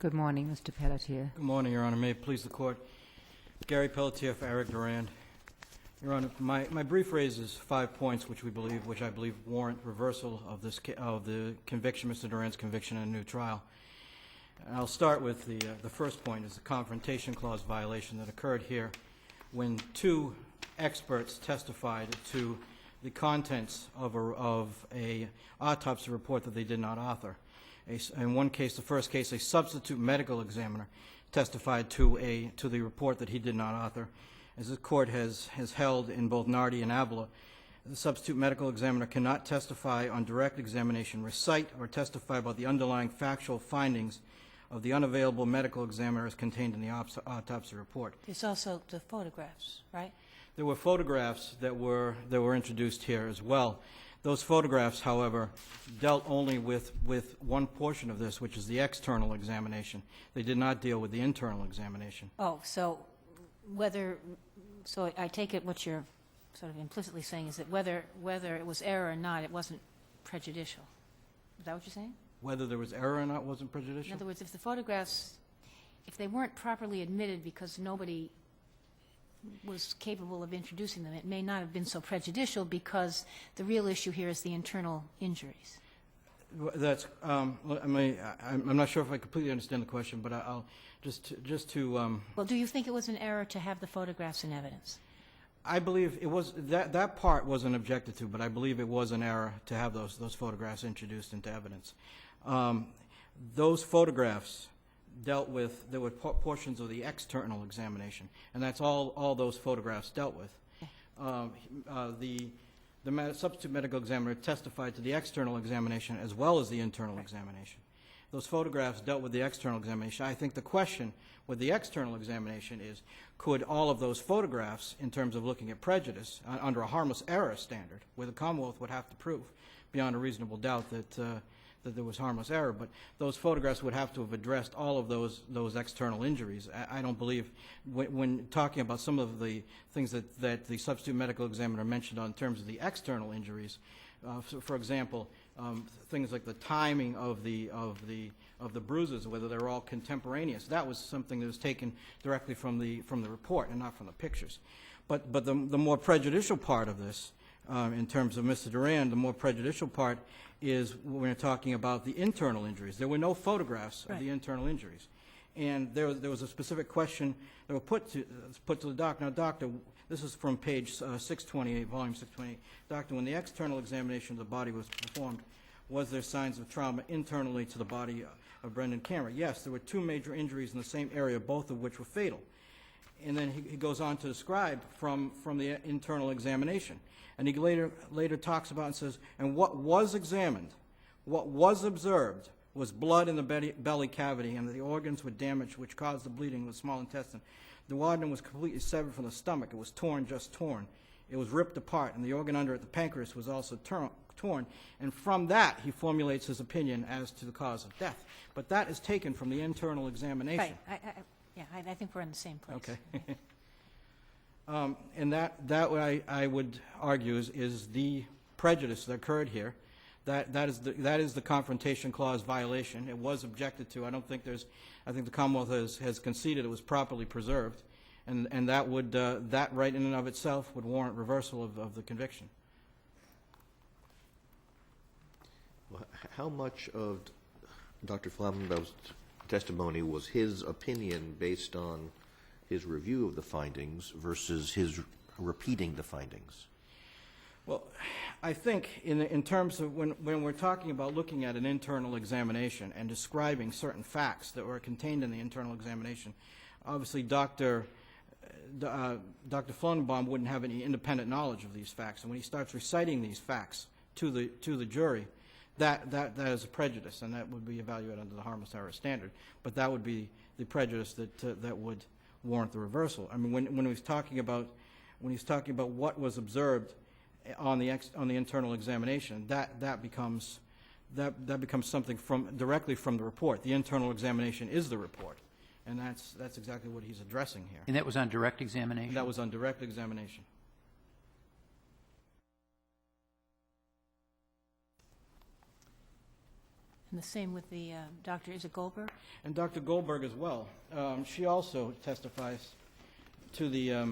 Good morning, Mr. Pelletier. Good morning, Your Honor. May it please the Court. Gary Pelletier for Eric Durand. Your Honor, my brief raises 5 points which I believe warrant reversal of the conviction, Mr. Durand's conviction in a new trial. I'll start with the first point, is the Confrontation Clause violation that occurred here when two experts testified to the contents of a autopsy report that they did not author. In one case, the first case, a substitute medical examiner testified to the report that he did not author. As the Court has held in both Nardi and Avila, the substitute medical examiner cannot testify on direct examination, recite, or testify about the underlying factual findings of the unavailable medical examiner as contained in the autopsy report. There's also the photographs, right? There were photographs that were introduced here as well. Those photographs, however, dealt only with one portion of this, which is the external examination. They did not deal with the internal examination. Oh, so I take it what you're sort of implicitly saying is that whether it was error or not, it wasn't prejudicial. Is that what you're saying? Whether there was error or not wasn't prejudicial? In other words, if the photographs, if they weren't properly admitted because nobody was capable of introducing them, it may not have been so prejudicial because the real issue here is the internal injuries. That's, I'm not sure if I completely understand the question, but I'll just to. Well, do you think it was an error to have the photographs in evidence? I believe it was, that part wasn't objected to, but I believe it was an error to have those photographs introduced into evidence. Those photographs dealt with, there were portions of the external examination, and that's all those photographs dealt with. The substitute medical examiner testified to the external examination as well as the internal examination. Those photographs dealt with the external examination. I think the question with the external examination is, could all of those photographs, in terms of looking at prejudice, under a harmless error standard, where the Commonwealth would have to prove beyond a reasonable doubt that there was harmless error, but those photographs would have to have addressed all of those external injuries. I don't believe, when talking about some of the things that the substitute medical examiner mentioned on terms of the external injuries, for example, things like the timing of the bruises, whether they're all contemporaneous, that was something that was taken directly from the report and not from the pictures. But the more prejudicial part of this, in terms of Mr. Durand, the more prejudicial part is when we're talking about the internal injuries. There were no photographs of the internal injuries. And there was a specific question that was put to the doctor. Now, doctor, this is from page 628, volume 628. Doctor, when the external examination of the body was performed, was there signs of trauma internally to the body of Brendan Cameron? Yes, there were two major injuries in the same area, both of which were fatal. And then he goes on to describe from the internal examination. And he later talks about and says, and what was examined, what was observed, was blood in the belly cavity, and the organs were damaged, which caused the bleeding of the small intestine. The duodenum was completely severed from the stomach. It was torn, just torn. It was ripped apart, and the organ under it, the pancreas, was also torn. And from that, he formulates his opinion as to the cause of death. But that is taken from the internal examination. Right. I think we're in the same place. Okay. And that what I would argue is the prejudice that occurred here. That is the Confrontation Clause violation. It was objected to. I think the Commonwealth has conceded it was properly preserved, and that would that right in and of itself would warrant reversal of the conviction. Well, how much of Dr. Flammenbau's testimony was his opinion based on his review of the findings versus his repeating the findings? Well, I think in terms of when we're talking about looking at an internal examination and describing certain facts that were contained in the internal examination, obviously Dr. Flammenbaum wouldn't have any independent knowledge of these facts. And when he starts reciting these facts to the jury, that is a prejudice, and that would be evaluated under the harmless error standard. But that would be the prejudice that would warrant the reversal. I mean, when he's talking about what was observed on the internal examination, that becomes something directly from the report. The internal examination is the report, and that's exactly what he's addressing here. And that was on direct examination? That was on direct examination. And the same with the doctor, is it Goldberg? And Dr. Goldberg as well. She also testifies to the,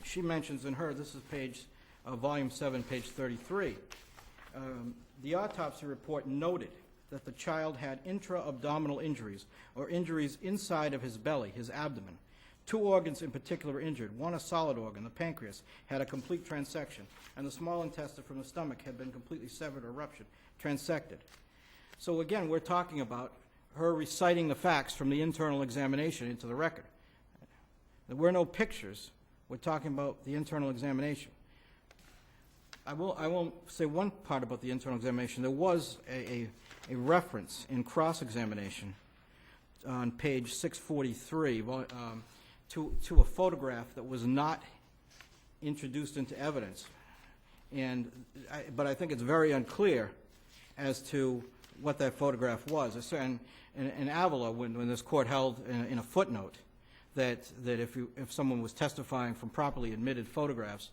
she mentions in her, this is volume 7, page 33, the autopsy report noted that the child had intra-abdominal injuries, or injuries inside of his belly, his abdomen. 2 organs in particular were injured. One, a solid organ, the pancreas, had a complete transection, and the small intestine from the stomach had been completely severed or ruptured, transected. So again, we're talking about her reciting the facts from the internal examination into the record. There were no pictures. We're talking about the internal examination. I will say one part about the internal examination. There was a reference in cross-examination on page 643 to a photograph that was not introduced into evidence. But I think it's very unclear as to what that photograph was. In Avila, when this court held in a footnote that if someone was testifying from properly admitted photographs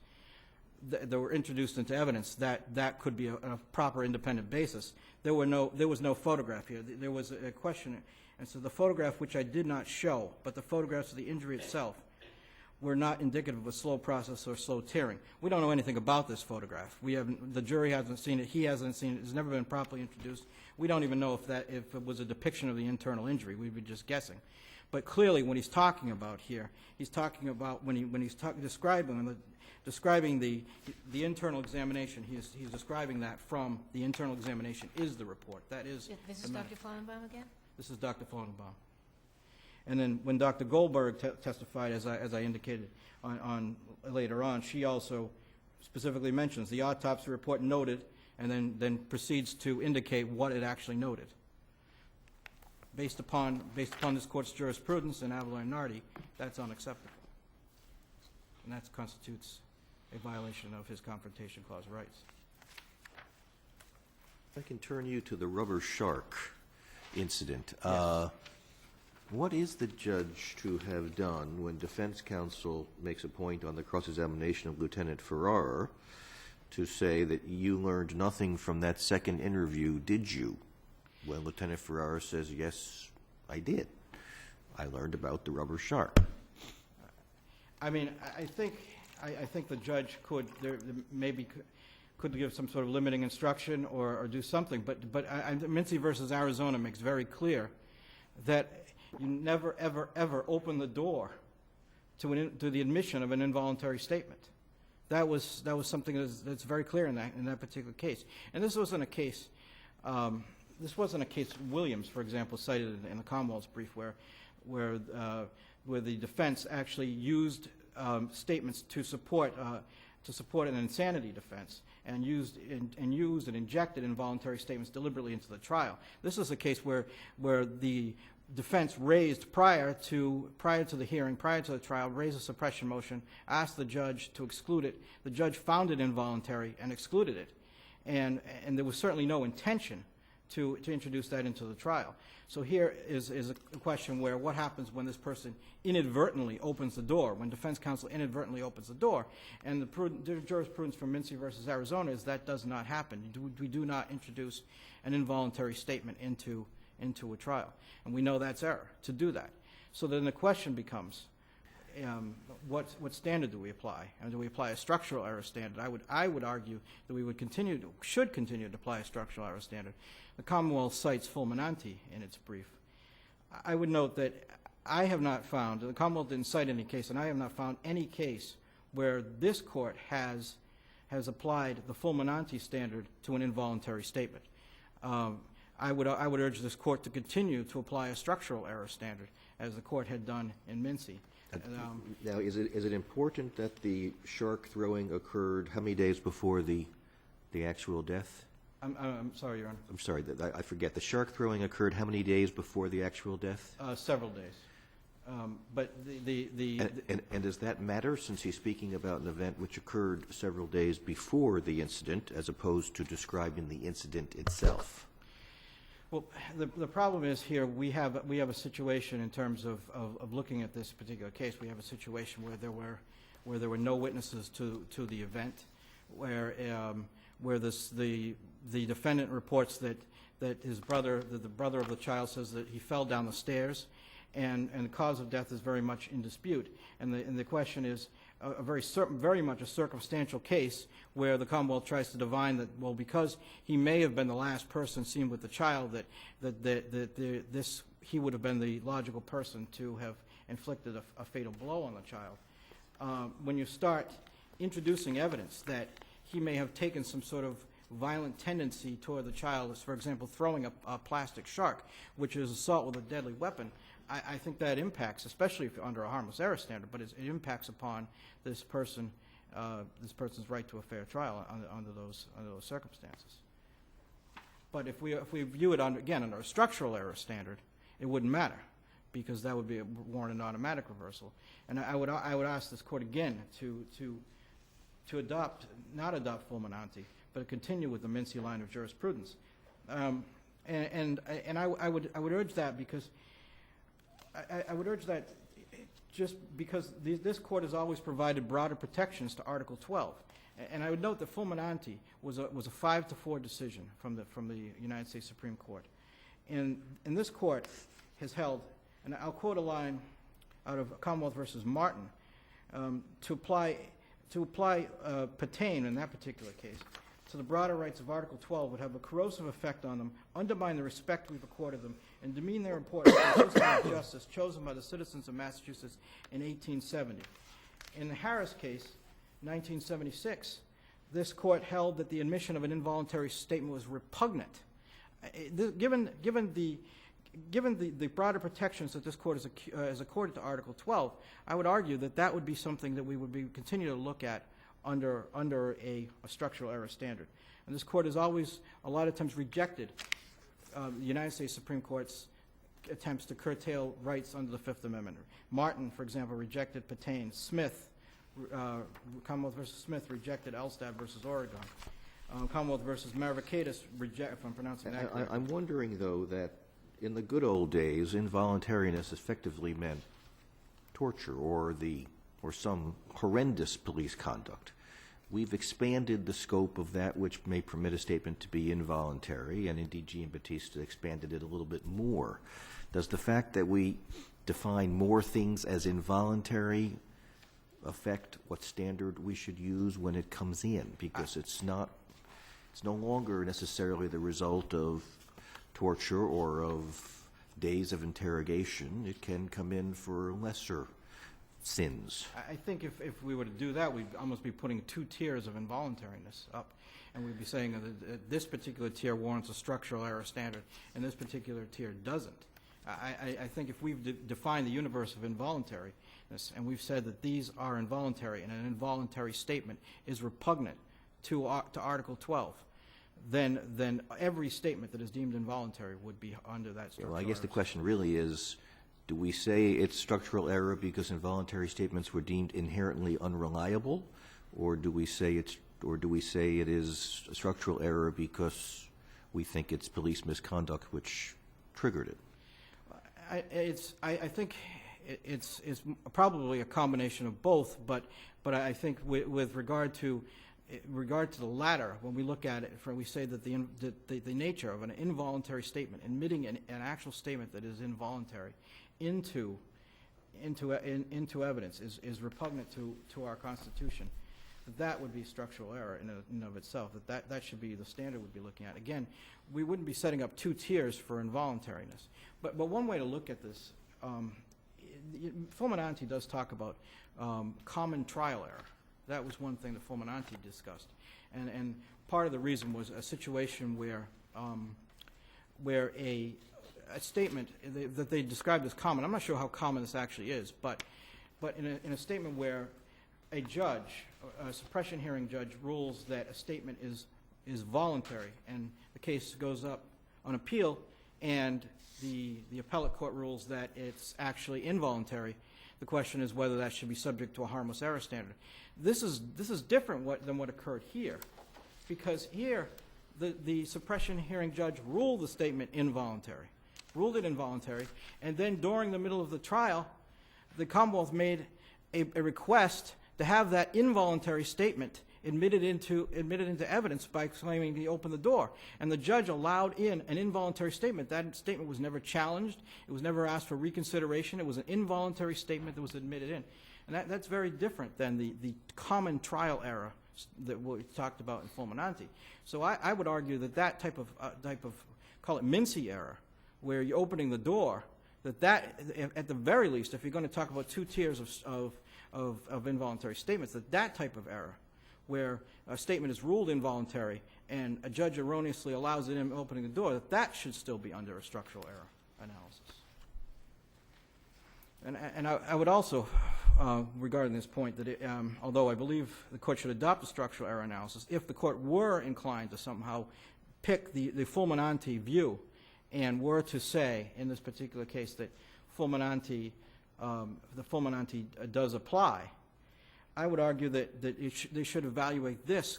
that were introduced into evidence, that could be a proper independent basis. There was no photograph here. There was a question, and so the photograph, which I did not show, but the photographs of the injury itself, were not indicative of a slow process or slow tearing. We don't know anything about this photograph. The jury hasn't seen it. He hasn't seen it. It's never been properly introduced. We don't even know if it was a depiction of the internal injury. We'd be just guessing. But clearly, what he's talking about here, he's talking about when he's describing the internal examination. He's describing that from the internal examination is the report. That is. This is Dr. Flannenbaum again? This is Dr. Flannenbaum. And then when Dr. Goldberg testified, as I indicated on later on, she also specifically mentions the autopsy report noted, and then proceeds to indicate what it actually noted. Based upon this court's jurisprudence in Avila and Nardi, that's unacceptable, and that constitutes a violation of his Confrontation Clause rights. If I can turn you to the rubber shark incident. Yes. What is the judge to have done when defense counsel makes a point on the cross-examination of Lieutenant Farrar to say that you learned nothing from that second interview, did you? When Lieutenant Farrar says, yes, I did. I learned about the rubber shark. I mean, I think the judge could give some sort of limiting instruction or do something, but Mincy versus Arizona makes very clear that you never, ever, ever open the door to the admission of an involuntary statement. That was something that's very clear in that particular case. And this wasn't a case. This wasn't a case Williams, for example, cited in the Commonwealth's brief, where the defense actually used statements to support an insanity defense and used and injected involuntary statements deliberately into the trial. This is a case where the defense raised prior to the hearing, prior to the trial, raised a suppression motion, asked the judge to exclude it. The judge found it involuntary and excluded it, and there was certainly no intention to introduce that into the trial. So here is a question where what happens when this person inadvertently opens the door, when defense counsel inadvertently opens the door, and the jurisprudence from Mincy versus Arizona is that does not happen. We do not introduce an involuntary statement into a trial, and we know that's error to do that. So then the question becomes, what standard do we apply? And do we apply a structural error standard? I would argue that we should continue to apply a structural error standard. The Commonwealth cites Fulminante in its brief. I would note that I have not found, the Commonwealth didn't cite any case, and I have not found any case where this court has applied the Fulminante standard to an involuntary statement. I would urge this court to continue to apply a structural error standard, as the court had done in Mincy. Now, is it important that the shark throwing occurred how many days before the actual death? I'm sorry, Your Honor. I'm sorry, I forget. The shark throwing occurred how many days before the actual death? Several days. But And does that matter, since he's speaking about an event which occurred several days before the incident, as opposed to describing the incident itself? Well, the problem is here we have a situation in terms of looking at this particular case. We have a situation where there were no witnesses to the event, where the defendant reports that his brother, that the brother of the child says that he fell down the stairs, and the cause of death is very much in dispute. And the question is very much a circumstantial case where the Commonwealth tries to divine that, well, because he may have been the last person seen with the child, that he would have been the logical person to have inflicted a fatal blow on the child. When you start introducing evidence that he may have taken some sort of violent tendency toward the child, as for example throwing a plastic shark, which is assault with a deadly weapon, I think that impacts, especially if you're under a harmless error standard, but it impacts upon this person's right to a fair trial under those circumstances. But if we view it under a structural error standard, it wouldn't matter, because that would warrant an automatic reversal. And I would ask this court again to not adopt fulminante, but continue with the Mincy line of jurisprudence. And I would urge that because I would urge that just because this court has always provided broader protections to Article 12. And I would note that fulminante was a 5-4 decision from the United States Supreme Court. And this court has held, and I'll quote a line out of Commonwealth versus Martin, to apply Patain in that particular case to the broader rights of Article 12 would have a corrosive effect on them, undermine the respect we've accorded them, and demean their importance to the system of justice chosen by the citizens of Massachusetts in 1870. In the Harris case, 1976, this court held that the admission of an involuntary statement was repugnant. Given the broader protections that this court has accorded to Article 12, I would argue that would be something that we would continue to look at under a structural error standard. And this court has always, a lot of times, rejected the United States Supreme Court's attempts to curtail rights under the Fifth Amendment. Martin, for example, rejected Patain. Smith, Commonwealth versus Smith, rejected Elstad versus Oregon. Commonwealth versus Mavropatis, if I'm pronouncing that correctly. I'm wondering, though, that in the good old days, involuntariness effectively meant torture or some horrendous police conduct. We've expanded the scope of that which may permit a statement to be involuntary, and indeed Giambattista expanded it a little bit more. Does the fact that we define more things as involuntary affect what standard we should use when it comes in? Because it's no longer necessarily the result of torture or of days of interrogation. It can come in for lesser sins. I think if we were to do that, we'd almost be putting 2 tiers of involuntariness up, and we'd be saying that this particular tier warrants a structural error standard, and this particular tier doesn't. I think if we've defined the universe of involuntariness, and we've said that these are involuntary, and an involuntary statement is repugnant to Article 12, then every statement that is deemed involuntary would be under that structural Well, I guess error the question really is, do we say it's structural error because involuntary statements were deemed inherently unreliable, or do we say it is a structural error because we think it's police misconduct which triggered it? I think it's probably a combination of both, but I think with regard to the latter, when we look at it, we say that the nature of an involuntary statement, admitting an actual statement that is involuntary into evidence is repugnant to our Constitution. That would be structural error in and of itself. That should be the standard we'd be looking at. Again, we wouldn't be setting up 2 tiers for involuntariness. But one way to look at this, fulminante does talk about common trial error. That was one thing that fulminante discussed, and part of the reason was a situation where a statement that they described as common. I'm not sure how common this actually is, but in a statement where a judge, a suppression hearing judge, rules that a statement is voluntary, and the case goes up on appeal, and the appellate court rules that it's actually involuntary. The question is whether that should be subject to a harmless error standard. This is different than what occurred here, because here the suppression hearing judge ruled the statement involuntary, and then during the middle of the trial, the Commonwealth made a request to have that involuntary statement admitted into evidence by claiming he opened the door. And the judge allowed in an involuntary statement. That statement was never challenged. It was never asked for reconsideration. It was an involuntary statement that was admitted in. And that's very different than the common trial error that we talked about in Fulminante. So I would argue that type of call it Mincy error, where you're opening the door, that at the very least, if you're going to talk about two tiers of involuntary statements, that type of error, where a statement is ruled involuntary and a judge erroneously allows it in opening the door, that should still be under a structural error analysis. And I would also, regarding this point, that although I believe the court should adopt a structural error analysis, if the court were inclined to somehow pick the Fulminante view and were to say, in this particular case, that the Fulminante does apply, I would argue that they should evaluate this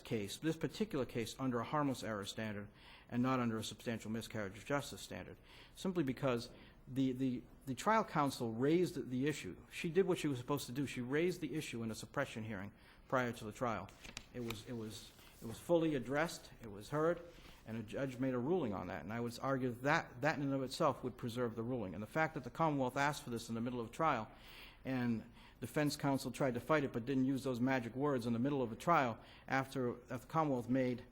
particular case, under a harmless error standard and not under a substantial miscarriage of justice standard, simply because the trial counsel raised the issue. She did what she was supposed to do. She raised the issue in a suppression hearing prior to the trial. It was fully addressed. It was heard. And a judge made a ruling on that. And I would argue that in and of itself would preserve the ruling. And the fact that the Commonwealth asked for this in the middle of trial, and defense counsel tried to fight it but didn't use those magic words in the middle of a trial after the Commonwealth made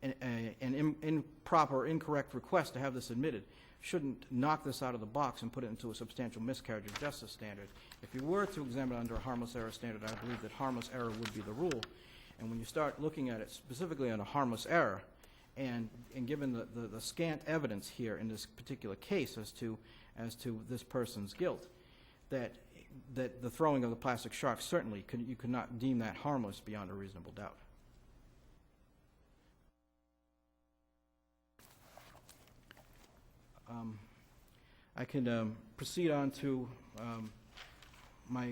an improper, incorrect request to have this admitted, shouldn't knock this out of the box and put it into a substantial miscarriage of justice standard. If you were to examine it under a harmless error standard, I believe that harmless error would be the rule. And when you start looking at it specifically on a harmless error, and given the scant evidence here in this particular case as to this person's guilt, that the throwing of the plastic shark certainly you could not deem that harmless beyond a reasonable doubt. I can proceed on to my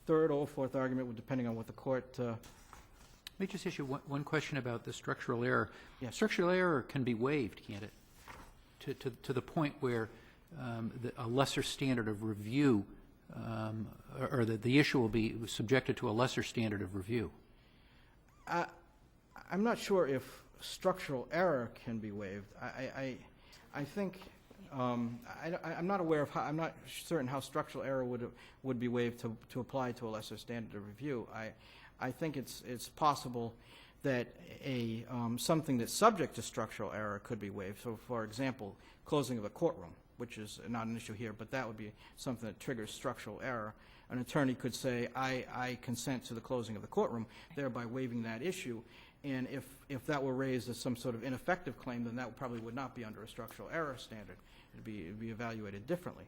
third or fourth argument, depending on what the court. Let me just issue one question about the structural error. Yes. Structural error can be waived, can't it? To the point where a lesser standard of review, or the issue will be subjected to a lesser standard of review. I'm not sure if structural error can be waived. I think I'm not aware of how. I'm not certain how structural error would be waived to apply to a lesser standard of review. I think it's possible that something that's subject to structural error could be waived. So, for example, closing of a courtroom, which is not an issue here, but that would be something that triggers structural error. An attorney could say, I consent to the closing of the courtroom, thereby waiving that issue. And if that were raised as some sort of ineffective claim, then that probably would not be under a structural error standard. It'd be evaluated differently.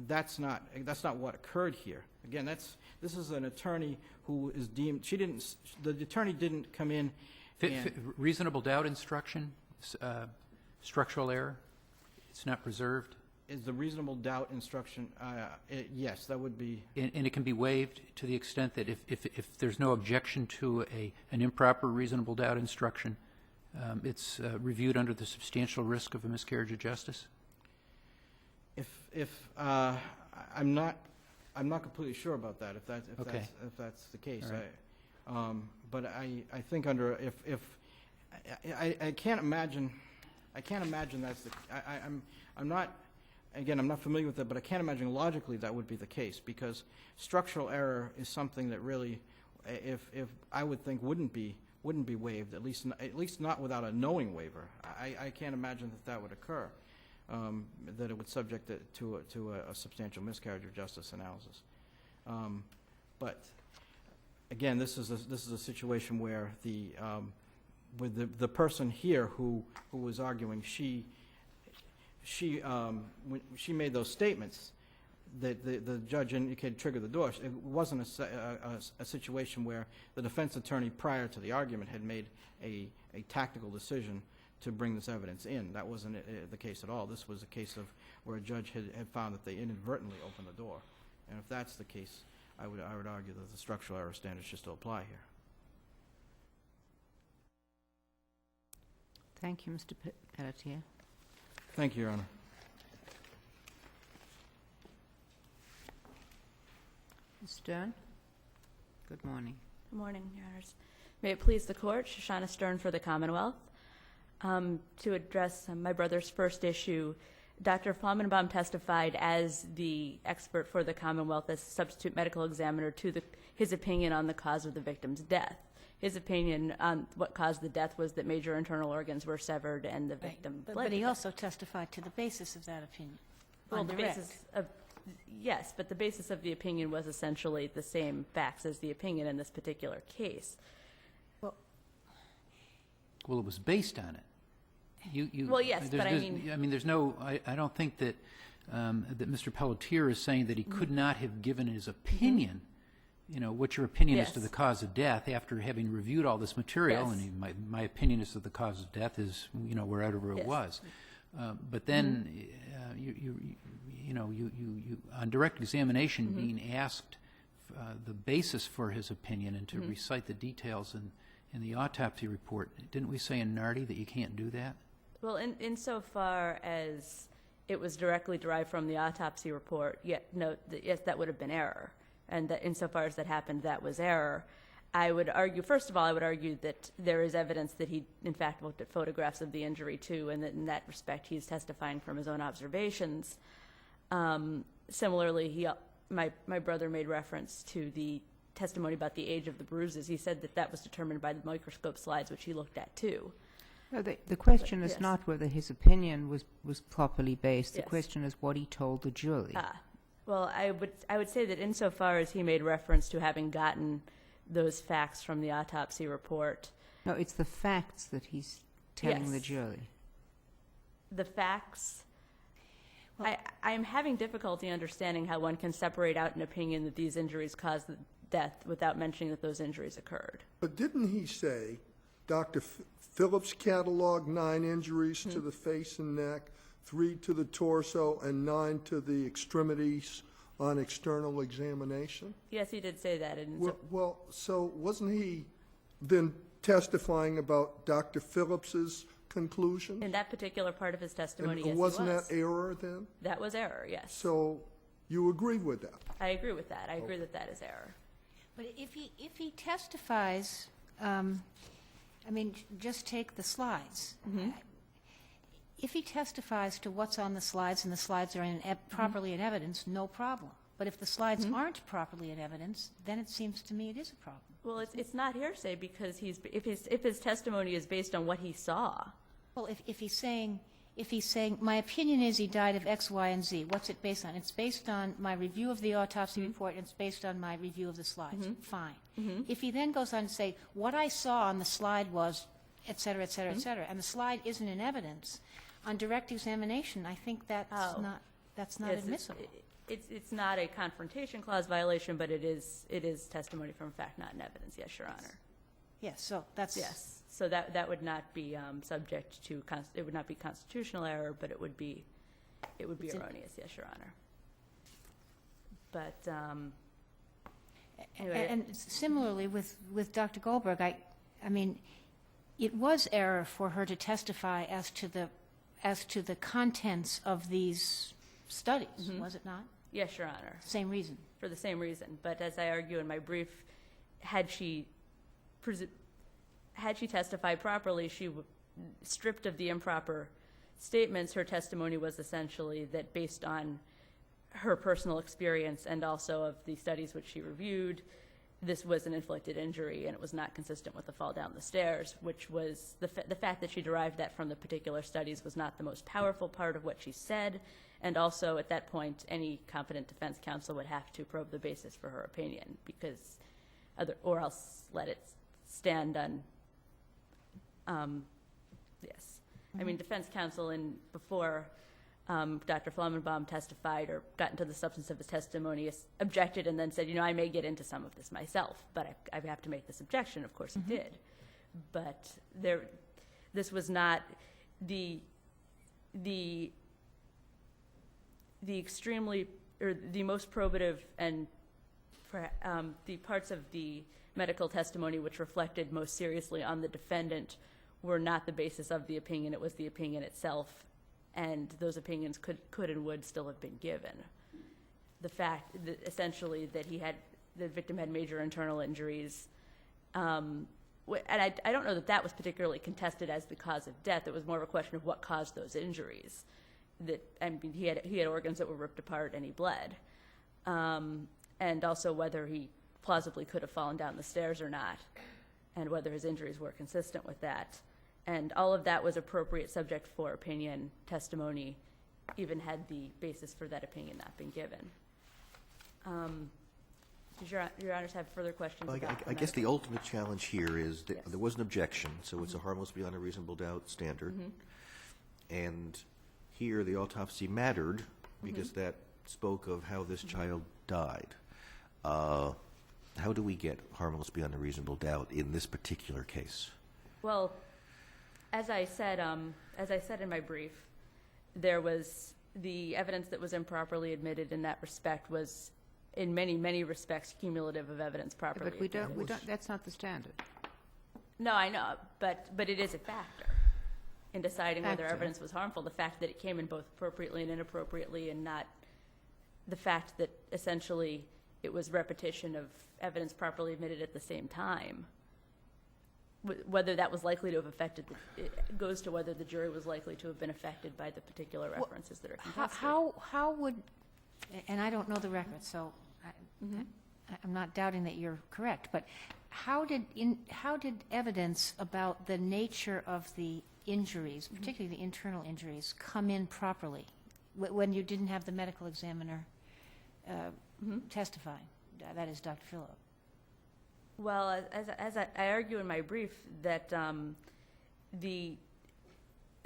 That's not what occurred here. Again, this is an attorney who is deemed. The attorney didn't come in. Reasonable doubt instruction, structural error. It's not preserved. Is the reasonable doubt instruction? Yes, that would be. And it can be waived to the extent that if there's no objection to an improper reasonable doubt instruction, it's reviewed under the substantial risk of a miscarriage of justice. If I'm not completely sure about that. If that's the case, right. But I think under if I can't imagine that's the. I'm not. Again, I'm not familiar with that, but I can't imagine logically that would be the case, because structural error is something that really, if I would think wouldn't be waived, at least not without a knowing waiver. I can't imagine that would occur, that it would subject it to a substantial miscarriage of justice analysis. But again, this is a situation where with the person here who was arguing, when she made those statements that the judge indicated triggered the door. It wasn't a situation where the defense attorney prior to the argument had made a tactical decision to bring this evidence in. That wasn't the case at all. This was a case of where a judge had found that they inadvertently opened the door. And if that's the case, I would argue that the structural error standard should still apply here. Thank you, Mr. Pelletier. Thank you, Your Honor. Ms. Durand? Good morning. Good morning, Your Honors. May it please the Court, Shoshana Stern for the Commonwealth. To address my brother's first issue, Dr. Flamenbaum testified as the expert for the Commonwealth as substitute medical examiner to his opinion on the cause of the victim's death. His opinion on what caused the death was that major internal organs were severed and the victim bled. But he also testified to the basis of that opinion. Well, on the direct. basis of, yes, but the basis of the opinion was essentially the same facts as the opinion in this particular case. Well, it was based on it. Well, yes, but I mean- there's no, I don't think that, that Mr. Pelletier is saying that he could not have given his opinion, what your opinion is to Yes. the cause of death after having reviewed all this material. Yes. And my opinion is that the cause of death is, wherever it Yes. was. But then, on direct examination, being asked the basis for his opinion and to recite the details in the autopsy report, didn't we say in Nardi that you can't do that? Well, insofar as it was directly derived from the autopsy report, yes, that would have been error. And that insofar as that happened, that was error. I would argue, first of all, that there is evidence that he, in fact, looked at photographs of the injury, too, and that in that respect, he's testifying from his own observations. Similarly, my brother made reference to the testimony about the age of the bruises. He said that was determined by the microscope slides, which he looked at, too. No, the question is yes. not whether his opinion was properly based. The Yes. question is what he told the jury. Well, I would say that insofar as he made reference to having gotten those facts from the autopsy report, No, it's the facts that he's telling the Yes. jury. the facts, I'm having difficulty understanding how one can separate out an opinion that these injuries caused the death without mentioning that those injuries occurred. But didn't he say Dr. Phillips cataloged 9 injuries to the face and neck, 3 to the torso, and 9 to the extremities on external examination? Yes, he did say that. And So wasn't he then testifying about Dr. Phillips's conclusion? in that particular part of his testimony, yes, he Wasn't was. that error then? That was error, yes. So you agree with that? I agree with that. I agree that that is error. But if he testifies, just take the slides. If he testifies to what's on the slides and the slides are properly in evidence, no problem. But if the slides aren't properly in evidence, then it seems to me it is a problem. Well, it's not hearsay because if his testimony is based on what he saw. Well, if he's saying, my opinion is he died of X, Y, and Z, what's it based on? It's based on my review of the autopsy report, and it's based on my review of the slides. Fine. If he then goes on to say, what I saw on the slide was, et cetera, et cetera, et cetera, and the slide isn't in evidence, on direct examination, I think that's not Yes, admissible. It's not a confrontation clause violation, but it is testimony from fact, not in evidence. Yes, Your Honor. Yes, so that's... Yes. So that would not be subject to it would not be constitutional error, but it would be erroneous. Yes, Your Honor. But anyway, And similarly with Dr. Goldberg, I mean, it was error for her to testify as to the contents of these studies, was it not? yes, Your Honor. Same reason. For the same reason. But as I argue in my brief, had she testified properly, stripped of the improper statements, her testimony was essentially that based on her personal experience and also of the studies which she reviewed, this was an inflicted injury and it was not consistent with the fall down the stairs, which was the fact that she derived that from the particular studies was not the most powerful part of what she said. And also, at that point, any competent defense counsel would have to probe the basis for her opinion, or else let it stand on. Yes, I mean, defense counsel before Dr. Flamenbaum testified or got into the substance of his testimony objected and then said, I may get into some of this myself, but I have to make this objection. Of course, he did, but this was not the extremely, or the most probative and the parts of the medical testimony which reflected most seriously on the defendant were not the basis of the opinion. It was the opinion itself, and those opinions could and would still have been given. The fact that essentially that the victim had major internal injuries, and I don't know that that was particularly contested as the cause of death. It was more of a question of what caused those injuries. That, I mean, he had organs that were ripped apart and he bled, and also whether he plausibly could have fallen down the stairs or not, and whether his injuries were consistent with that. And all of that was appropriate subject for opinion testimony, even had the basis for that opinion not been given. Does your honors have further questions Well, about I guess the ultimate challenge here is that there was an objection, so it's a harmless beyond a reasonable doubt standard. And here, the autopsy mattered because that spoke of how this child died. How do we get harmless beyond a reasonable doubt in this particular case? Well, as I said in my brief, there was the evidence that was improperly admitted in that respect was, in many, many respects, cumulative of evidence properly But we admitted. don't, that's not the standard. No, I know, but it is a factor in deciding whether Factor. evidence was harmful. The fact that it came in both appropriately and inappropriately, and not the fact that essentially it was repetition of evidence properly admitted at the same time. Whether that was likely to have affected, it goes to whether the jury was likely to have been affected by the particular references that are contested. How would, and I don't know the record, so I'm not doubting that you're correct, but how did evidence about the nature of the injuries, particularly the internal injuries, come in properly when you didn't have the medical examiner testifying? That is Dr. Phillip. Well, as I argue in my brief, that the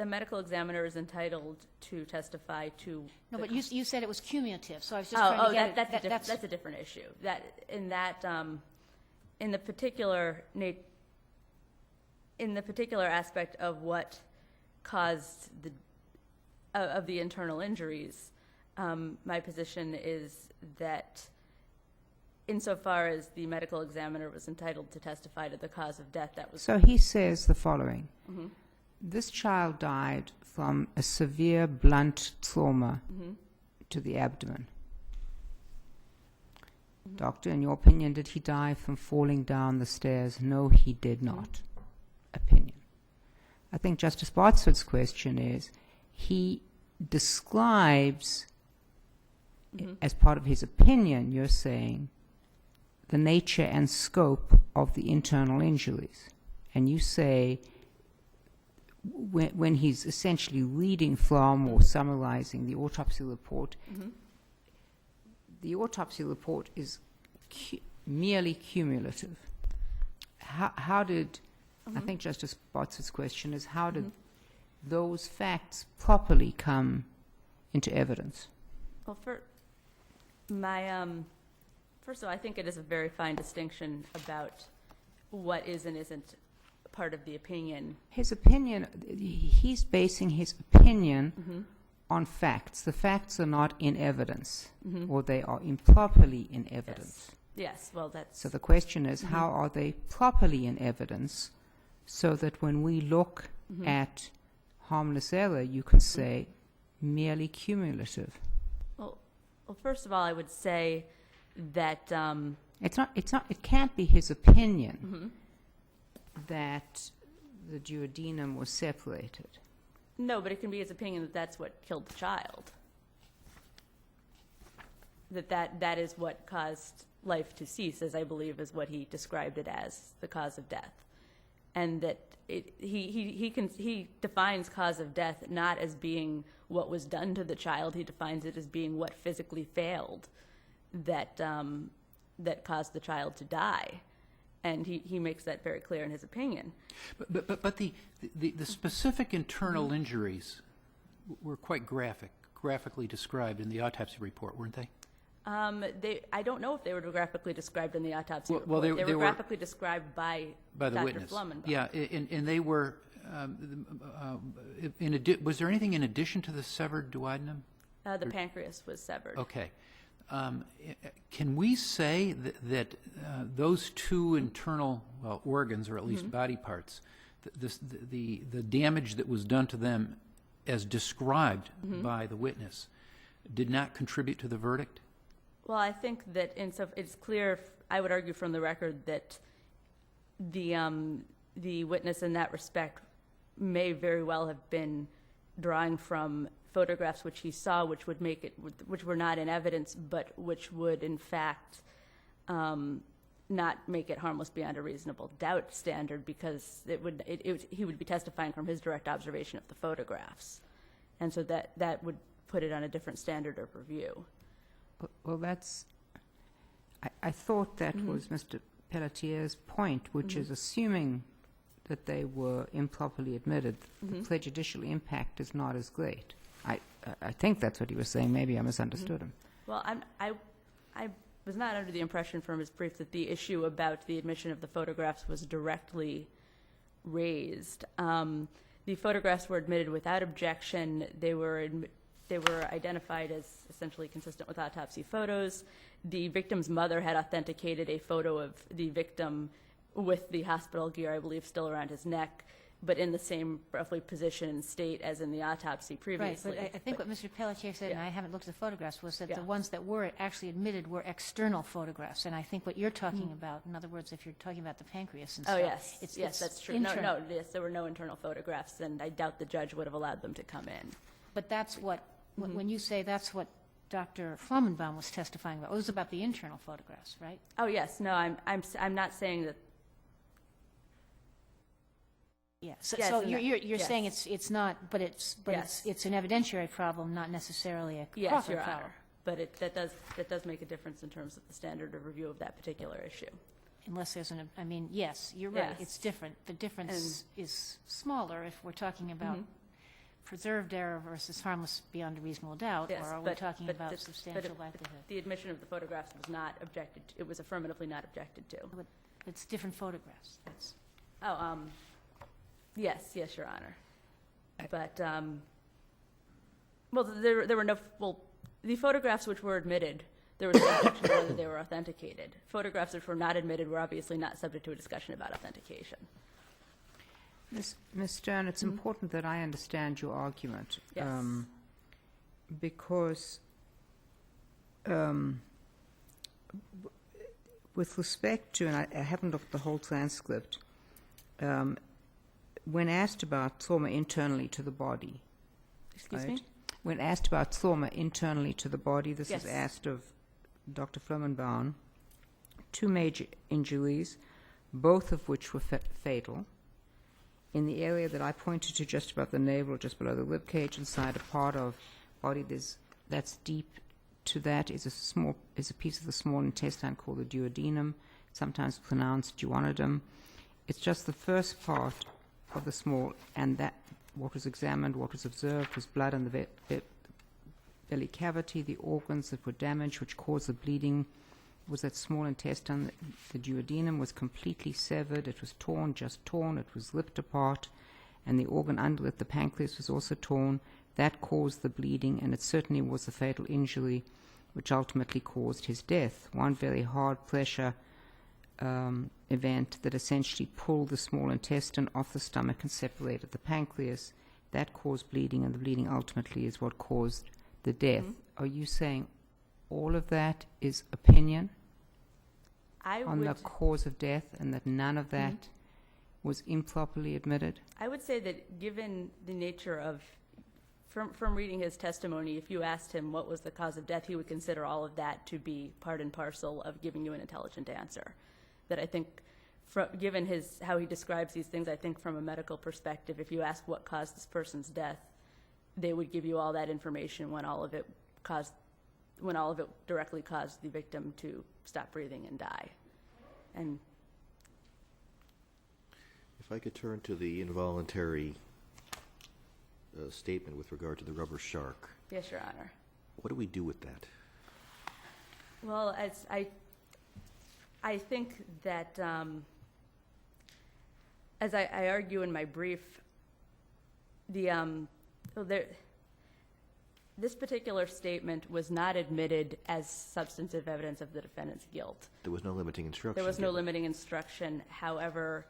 medical examiner is entitled to testify to. No, but you said it was cumulative, so I was just trying to get it. That's a different issue. In the particular aspect of what caused the internal injuries, my position is that insofar as the medical examiner was entitled to testify to the cause of death, that was. So he says the following. This child died from a severe blunt trauma to the abdomen. Doctor, in your opinion, did he die from falling down the stairs? No, he did not. Opinion. I think Justice Botsford's question is, he describes, as part of his opinion, you're saying, the nature and scope of the internal injuries. And you say, when he's essentially reading from or summarizing the autopsy report, the autopsy report is merely cumulative. How did, I think Justice Botsford's question is, how did those facts properly come into evidence? Well, first of all, I think it is a very fine distinction about what is and isn't part of the opinion. His opinion, he's basing his opinion on facts. The facts are not in evidence, or they are improperly in evidence. Yes, well, that's. So the question is, how are they properly in evidence so that when we look at harmless error, you can say merely cumulative? Well, first of all, I would say that it can't be his opinion that the duodenum was separated. no, but it can be his opinion that that's what killed the child. That is what caused life to cease, as I believe is what he described it as, the cause of death, and that he defines cause of death not as being what was done to the child. He defines it as being what physically failed that caused the child to die, and he makes that very clear in his opinion. But the specific internal injuries were quite graphically described in the autopsy report, weren't they? I don't know if they were graphically described in the autopsy report. Well, they were graphically described by the Dr. witness. Flummenbach. Yeah, and they were. Was there anything in addition to the severed duodenum? The pancreas was severed. Okay. Can we say that those two internal organs, or at least body parts, the damage that was done to them, as described by the witness, did not contribute to the verdict? Well, I think that it's clear, I would argue from the record, that the witness in that respect may very well have been drawing from photographs which he saw, which would make it, which were not in evidence, but which would in fact not make it harmless beyond a reasonable doubt standard, because he would be testifying from his direct observation of the photographs, and so that would put it on a different standard of review. Well, that's, I thought that was Mr. Pelletier's point, which is assuming that they were improperly admitted, the prejudicial impact is not as great. I think that's what he was saying. Maybe I misunderstood him. Well, I was not under the impression from his brief that the issue about the admission of the photographs was directly raised. The photographs were admitted without objection. They were identified as essentially consistent with autopsy photos. The victim's mother had authenticated a photo of the victim with the hospital gear, I believe, still around his neck, but in the same roughly position and state as in the autopsy previously. Right, but I think what Mr. Pelletier said, and I haven't looked at the photographs, was that Yeah. the ones that were actually admitted were external photographs. And I think what you're talking about, in other words, if you're talking about the pancreas and Oh, stuff. yes, it's that's true. internal. No, yes, there were no internal photographs, and I doubt the judge would have allowed them to come in. But that's what, when you say that's what Dr. Flamenbaum was testifying about, it was about the internal photographs, right? Oh, yes, no, I'm not saying that. Yeah, so, Yes, so and you're yes. saying it's not, but Yes. it's an evidentiary problem, not necessarily a Yes, Crawford Your problem. Honor, but that does make a difference in terms of the standard of review of that particular issue. Unless there's I mean, yes, you're right, Yes. it's different. The difference is smaller if we're talking about preserved error versus harmless beyond a reasonable doubt, Yes, or are we but- talking but about the- substantial but likelihood? The admission of the photographs was not objected to. It was affirmatively not objected to. But it's different photographs, that's, Oh, yes, Your Honor. But, well, there were no, well, the photographs which were admitted, there was no objection to whether they were authenticated. Photographs which were not admitted were obviously not subject to a discussion about authentication. Ms. Stern, it's important that I understand your argument. Yes. Because with respect to, and I haven't looked at the whole transcript, when asked about trauma internally to the body, Excuse right? me? When asked about trauma internally to the body, this Yes. is asked of Dr. Flamenbaum, 2 major injuries, both of which were fatal. In the area that I pointed to, just above the navel, just below the ribcage, inside a part of body that's deep to that is a piece of the small intestine called the duodenum, sometimes pronounced duodenum. It's just the first part of the small, and that what was examined, what was observed was blood in the belly cavity. The organs that were damaged, which caused the bleeding, was that small intestine. The duodenum was completely severed. It was torn, just torn. It was ripped apart, and the organ under it, the pancreas, was also torn. That caused the bleeding, and it certainly was a fatal injury, which ultimately caused his death. One very hard pressure event that essentially pulled the small intestine off the stomach and separated the pancreas. That caused bleeding, and the bleeding ultimately is what caused the death. Are you saying all of that is opinion on the cause of death, and that none of that was improperly admitted? I would say that given the nature of, from reading his testimony, if you asked him what was the cause of death, he would consider all of that to be part and parcel of giving you an intelligent answer. That I think, given how he describes these things, I think from a medical perspective, if you ask what caused this person's death, they would give you all that information when all of it directly caused the victim to stop breathing and die. And If I could turn to the involuntary statement with regard to the rubber shark, yes, Your Honor. what do we do with that? Well, I think that, as I argue in my brief, this particular statement was not admitted as substantive evidence of the defendant's guilt. There was no limiting instruction. There was no given. limiting instruction. However,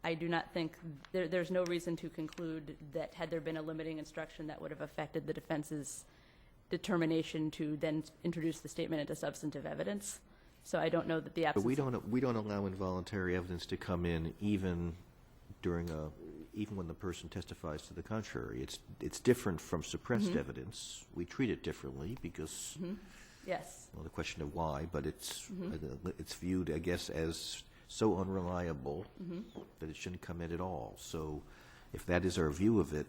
I do not think there's no reason to conclude that had there been a limiting instruction that would have affected the defense's determination to then introduce the statement into substantive evidence. So I don't know that the But absence. we don't allow involuntary evidence to come in even even when the person testifies to the contrary. It's different from suppressed evidence. We treat it differently because, Yes. well, the question of why, but it's viewed, I guess, as so unreliable that it shouldn't come in at all. So if that is our view of it,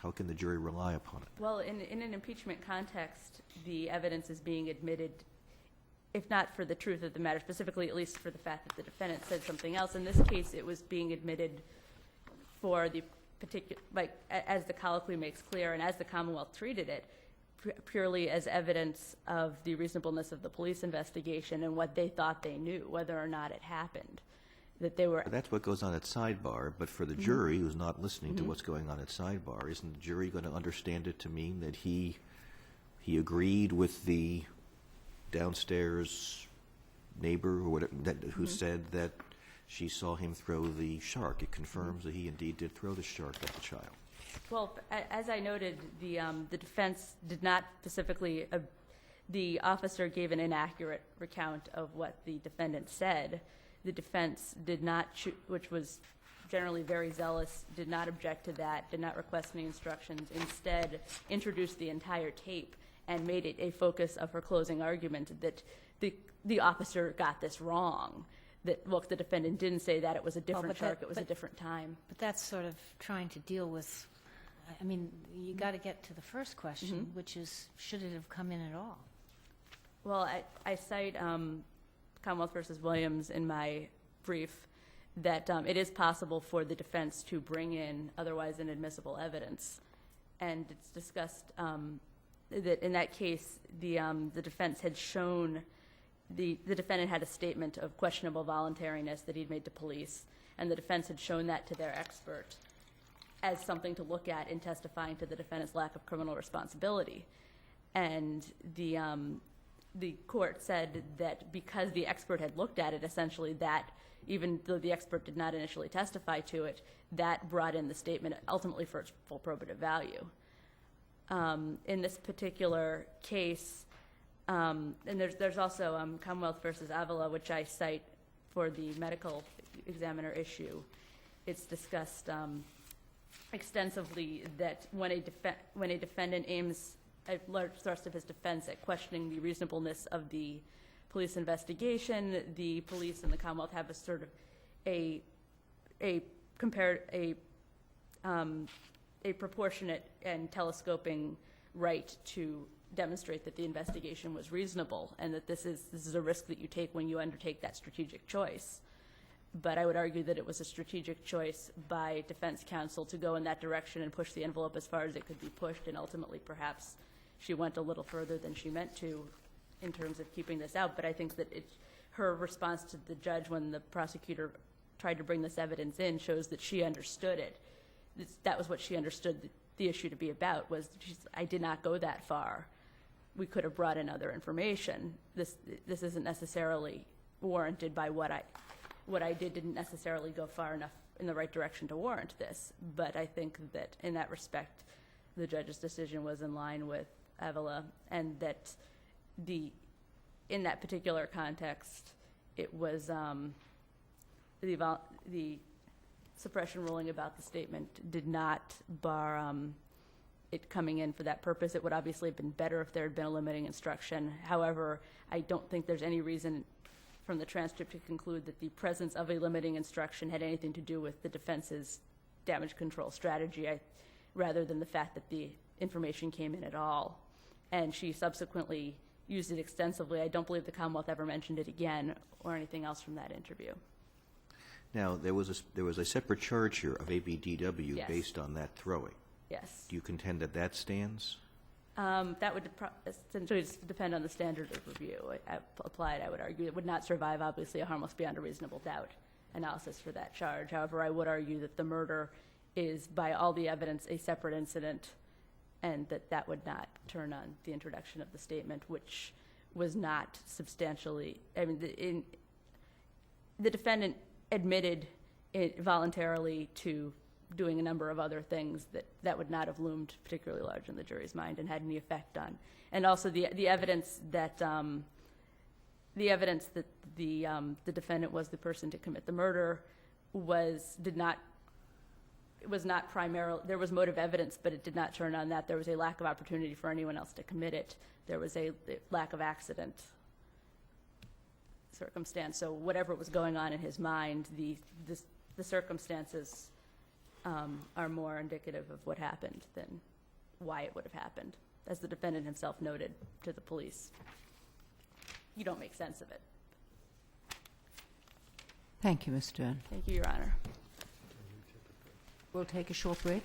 how can the jury rely upon it? Well, in an impeachment context, the evidence is being admitted, if not for the truth of the matter, specifically at least for the fact that the defendant said something else. In this case, it was being admitted for the particular, like, as the colloquy makes clear and as the Commonwealth treated it, purely as evidence of the reasonableness of the police investigation and what they thought they knew, whether or not it happened. That they were. That's what goes on at sidebar, but for the jury who's not listening to what's going on at sidebar, isn't the jury going to understand it to mean that he agreed with the downstairs neighbor or whatever, who said that she saw him throw the shark? It confirms that he indeed did throw the shark at the child. Well, as I noted, the defense did not specifically, the officer gave an inaccurate recount of what the defendant said. The defense did not, which was generally very zealous, did not object to that, did not request any instructions, instead introduced the entire tape and made it a focus of her closing argument that the officer got this wrong. That, look, the defendant didn't say that it was a different shark, it was a different time. But that's sort of trying to deal with, I mean, you got to get to the first question, which is, should it have come in at all? Well, I cite Commonwealth versus Williams in my brief that it is possible for the defense to bring in otherwise inadmissible evidence. And it's discussed that in that case, the defense had shown, the defendant had a statement of questionable voluntariness that he'd made to police, and the defense had shown that to their expert as something to look at in testifying to the defendant's lack of criminal responsibility. And the court said that because the expert had looked at it, essentially, that even though the expert did not initially testify to it, that brought in the statement ultimately for its full probative value. In this particular case, and there's also Commonwealth versus Avila, which I cite for the medical examiner issue. It's discussed extensively that when a defendant aims a large thrust of his defense at questioning the reasonableness of the police investigation, the police and the Commonwealth have a sort of a proportionate and telescoping right to demonstrate that the investigation was reasonable, and that this is a risk that you take when you undertake that strategic choice. But I would argue that it was a strategic choice by defense counsel to go in that direction and push the envelope as far as it could be pushed, and ultimately perhaps she went a little further than she meant to in terms of keeping this out. But I think that her response to the judge when the prosecutor tried to bring this evidence in shows that she understood it. That was what she understood the issue to be about, was I did not go that far. We could have brought in other information. This isn't necessarily warranted by what I did didn't necessarily go far enough in the right direction to warrant this. But I think that in that respect, the judge's decision was in line with Avila, and that in that particular context, it was the suppression ruling about the statement did not bar it coming in for that purpose. It would obviously have been better if there had been a limiting instruction. However, I don't think there's any reason from the transcript to conclude that the presence of a limiting instruction had anything to do with the defense's damage control strategy, rather than the fact that the information came in at all. And she subsequently used it extensively. I don't believe the Commonwealth ever mentioned it again or anything else from that interview. Now, there was a separate charge here of ABDW Yes. based on that throwing. Yes. Do you contend that that stands? That would essentially depend on the standard of review applied, I would argue. It would not survive, obviously, a harmless beyond a reasonable doubt analysis for that charge. However, I would argue that the murder is, by all the evidence, a separate incident, and that would not turn on the introduction of the statement, which was not substantially, I mean, the defendant admitted voluntarily to doing a number of other things that would not have loomed particularly large in the jury's mind and had any effect on. And also the evidence that the evidence that the defendant was the person to commit the murder was not primarily, there was motive evidence, but it did not turn on that. There was a lack of opportunity for anyone else to commit it. There was a lack of accident circumstance. So whatever was going on in his mind, the circumstances are more indicative of what happened than why it would have happened. As the defendant himself noted to the police, you don't make sense of it. Thank you, Ms. Durand. Thank you, Your Honor. We'll take a short break.